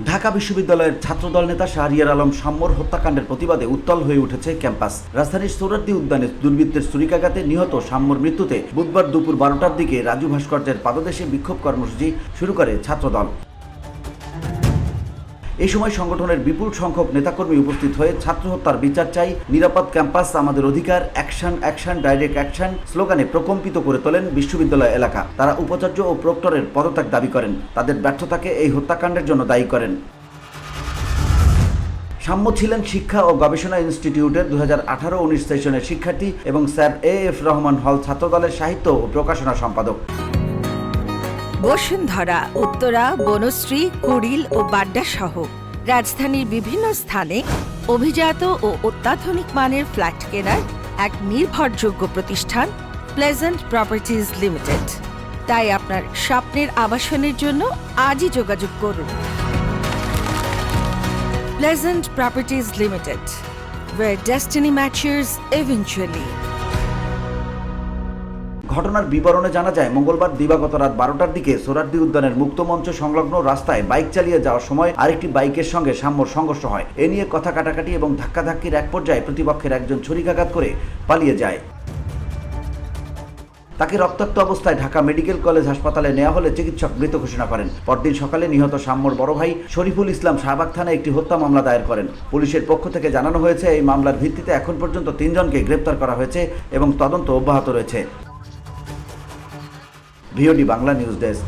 ঢাকা বিশ্ববিদ্যালয়ের ছাত্রদল নেতা শাহরিয়ার আলম সাম্যর হত্যাকাণ্ডের প্রতিবাদে উত্তাল হয়ে উঠেছে ক্যাম্পাস। রাজধানীর সোহরাওয়ার্দী উদ্যানে দুর্বৃত্তের ছুরিকাঘাতে নিহত সাম্যর মৃত্যুতে বুধবার দুপুর 12টার দিকে রাজু ভাস্কর্যের পাদদেশে বিক্ষোভ কর্মসূচি শুরু করে ছাত্রদল। এই সময় সংগঠনের বিপুল সংখ্যক নেতাকর্মী উপস্থিত হয়ে ছাত্র হত্যার বিচার চাই, নিরাপদ ক্যাম্পাস আমাদের অধিকার, অ্যাকশন অ্যাকশন ডাইরেক্ট অ্যাকশন স্লোগানে প্রকম্পিত করে তোলেন বিশ্ববিদ্যালয় এলাকা। তারা উপাচার্য ও প্রক্টরের পদত্যাগ দাবি করেন, তাদের ব্যর্থতাকে এই হত্যাকাণ্ডের জন্য দায়ী করেন। সাম্য ছিলেন শিক্ষা ও গবেষণা ইনস্টিটিউটের 2018-19 সেশনের শিক্ষার্থী এবং স্যার এ.এফ. রহমান হল ছাত্রদলের সাহিত্য ও প্রকাশনা সম্পাদক। বসুন্ধরা, উত্তরা, বনশ্রী, কুড়িল ও বাড্ডা সহ রাজধানীর বিভিন্ন স্থানে অভিজাত ও অত্যাধুনিক মানের ফ্ল্যাট কেনার এক নির্ভরযোগ্য প্রতিষ্ঠান প্লেজেন্ট প্রপার্টিজ লিমিটেড। তাই আপনার স্বপ্নের আবাসনের জন্য আজই যোগাযোগ করুন। Pleasant properties limited, where destiny matches eventually. ঘটনার বিবরণে জানা যায়, মঙ্গলবার দিবাগত রাত 12টার দিকে সোহরাওয়ার্দী উদ্যানের মুক্তমঞ্চ সংলগ্ন রাস্তায় বাইক চালিয়ে যাওয়ার সময় আরেকটি বাইকের সঙ্গে সাম্যর সংঘর্ষ হয়। এ নিয়ে কথা কাটাকাটি এবং ধাক্কাধাক্কির এক পর্যায়ে প্রতিপক্ষের একজন ছুরিকাঘাত করে পালিয়ে যায়। তাকে রক্তাক্ত অবস্থায় ঢাকা মেডিকেল কলেজ হাসপাতালে নেওয়া হলে চিকিৎসক মৃত ঘোষণা করেন। পরদিন সকালে নিহত সাম্যর বড় ভাই শরীফুল ইসলাম শাহবাগ থানায় একটি হত্যা মামলা দায়ের করেন। পুলিশের পক্ষ থেকে জানানো হয়েছে, এই মামলার ভিত্তিতে এখন পর্যন্ত 3 জনকে গ্রেপ্তার করা হয়েছে এবং তদন্ত অব্যাহত রয়েছে। VOD Bangla news desk.